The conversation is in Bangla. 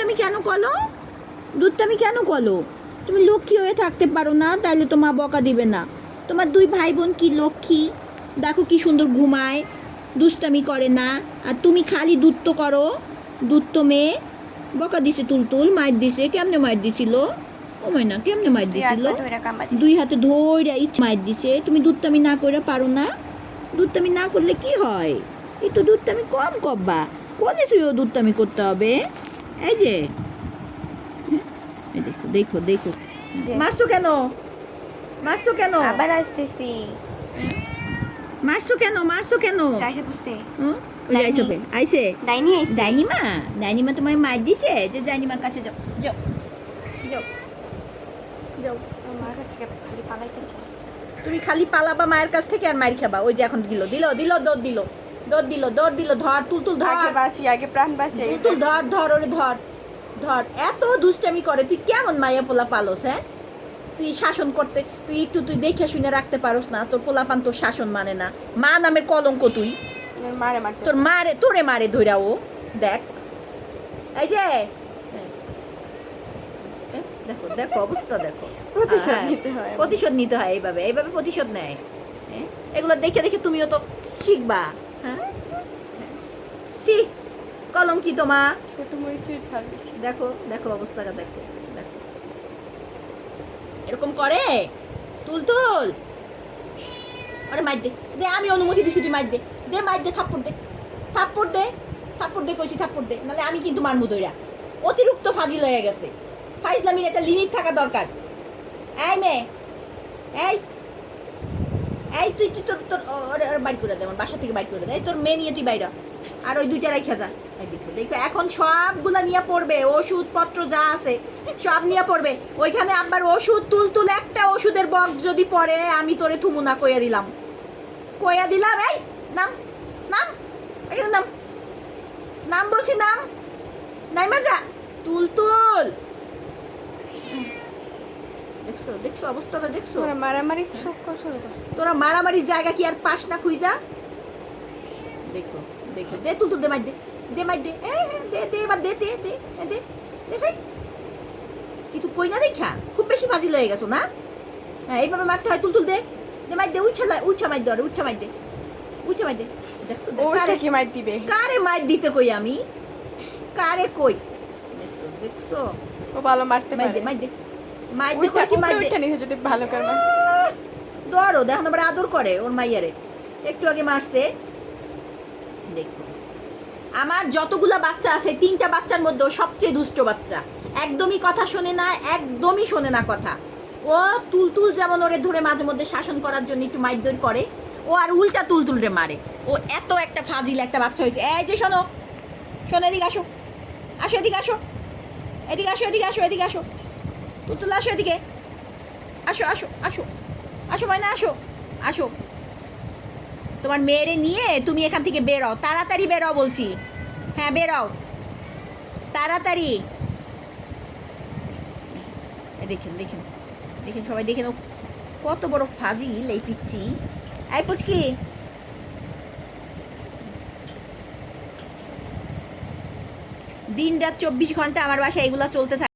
দুধটামি কেন কলো? দুধটামি কেন কলো? তুমি লক্ষ্মী হয়ে থাকতে পারো না, তাইলে তো মা বকা দিবে না। তোমার দুই ভাই বোন কি লক্ষ্মী, দেখো কি সুন্দর ঘুমায়, দুষ্টামি করে না। আর তুমি খালি দুধ তো করো, দুধ তো মেয়ে। বকা দিছে তুলতুল, মায়ের দিছে। কেমনে মায়ের দিছিল? ও না, কেমনে মায়ের দিছিল? দুই হাতে ধইরা ইচ্ছা মায়ের দিছে। তুমি দুধটামি না করে পারো না? দুধটামি না করলে কি হয়? একটু দুধটামি কম করবা, কোলে শুয়েও দুধটামি করতে হবে। এই যে এই দেখো দেখো দেখো, মারছো কেন? মারছো কেন? আবার আসতেছি। মারছো কেন? মারছো কেন? চাইছে বুঝতে ওই যে আইসবে আইসে ডাইনি আইছে। ডাইনিমা, ডাইনিমা তোমার মার দিছে। যে ডাইনিমার কাছে যাও, যাও যাও যাও। আমার কাছ থেকে খালি পালাইতে চাই। তুমি খালি পালাবা মায়ের কাছ থেকে আর মার খাবা। ওই যে এখন দিল দিল দিল, দৌড় দিল, দৌড় দিল, দৌড় দিল। ধর তুলতুল, ধর আগে বাঁচি, আগে প্রাণ বাঁচি। তুলতুল, ধর ধর ওরে ধর ধর। এত দুষ্টামি করে, তুই কেমন মাইয়া পোলা পালোস? হ্যাঁ, তুই শাসন করতে, তুই একটু তুই দেখে শুনে রাখতে পারোস না? তোর পোলাপান তোর শাসন মানে না, মা নামের কলঙ্ক তুই। মারে মারতে তোর মারে, তোরে মারে ধইরা ও। দেখ এই যে দেখো দেখো অবস্থা দেখো। প্রতিশোধ হ্যাঁ, নিতে হয়। প্রতিশোধ নিতে হয় এইভাবে, এইভাবে প্রতিশোধ নেয়। হ্যাঁ, এগুলো দেখে দেখে তুমিও তো শিখবা। হ্যাঁ, সি কলঙ্কি তোমা। ছোট মরিচের ঝাল বেশি। দেখো দেখো অবস্থাটা দেখো দেখো, এরকম করে তুলতুল। আরে মাইর দে, দে আমি অনুমতি দিছি, তুই মাইর দে, দে মাইর দে, থাপ্পড় দে, থাপ্পড় দে, থাপ্পড় দে কইছি, থাপ্পড় দে, নাহলে আমি কিন্তু মারমু দইরা। অতিরিক্ত ফাজিল হয়ে গেছে। ফাইজলামির একটা লিমিট থাকা দরকার। এই মেয়ে, এই এই তুই তুই তোর তোর বাড়ি করে দে, আমার বাসা থেকে বাড়ি করে দে। তোর মেয়ে নিয়ে তুই বাইরা, আর ওই দুইটা রাইখা যা। এই দেখো দেখো, এখন সবগুলা নিয়ে পড়বে, ওষুধপত্র যা আছে সব নিয়ে পড়বে ওইখানে। আবার ওষুধ তুলতুল, একটা ওষুধের বক্স যদি পড়ে আমি তোরে থুমু না, কইয়া দিলাম, কইয়া দিলাম। এই নাম, নাম, এখানে নাম, নাম বলছি, নাম। নাইমা যা তুলতুল। দেখছো দেখছো অবস্থাটা দেখছো? তোরা মারামারি শুরু করছে। তোরা মারামারির জায়গা কি আর পাস না খুঁজা? দেখো দেখো, দে তুলতুল, দে মার দে, দে মার দে, দে দে এবার দে দে দে দে দেখাই। কিছু কই না দেখা, খুব বেশি ফাজিল হয়ে গেছো না? হ্যাঁ, এইভাবে মারতে হয়। তুলতুল দে, দে মার দে, উঠা উঠা মার দে, উঠা মার দে, উঠা মার দে। দেখছো ওইটা কি মার দিবে? কারে মার দিতে কই আমি? কারে কই? দেখছো দেখছো? ও ভালো মারতে মার দে পারে। মার দে, মার দে কইছি, মার দে। ওইটা নিচে যদি ভালো করে মার। ধরো দেখো আবার আদর করে ওর মাইয়ারে। একটু আগে মারছে। দেখো আমার যতগুলা বাচ্চা আছে, 3টা বাচ্চার মধ্যে সবচেয়ে দুষ্ট বাচ্চা। একদমই কথা শোনে না, একদমই শোনে না কথা। ও তুলতুল যেমন ওরে ধরে মাঝে মধ্যে শাসন করার জন্য একটু মারধর করে, ও আর উল্টা তুলতুলরে মারে। ও এত একটা ফাজিল একটা বাচ্চা হয়েছে। এই যে শোনো, শোনো, এদিকে আসো, আসো এদিকে আসো, এদিকে আসো, এদিকে আসো, এদিকে আসো, তুলতুল আসো এদিকে, আসো আসো আসো আসো মাইনা, আসো আসো। তোমার মেয়েরে নিয়ে তুমি এখান থেকে বেরও, তাড়াতাড়ি বেরও বলছি। হ্যাঁ বেরও তাড়াতাড়ি। দেখেন দেখেন দেখেন, সবাই দেখেন ও কত বড় ফাজিল এই পিচ্ছি। এই পুচকি, দিন রাত 24 ঘন্টা আমার বাসায় এগুলা চলতে থাকে।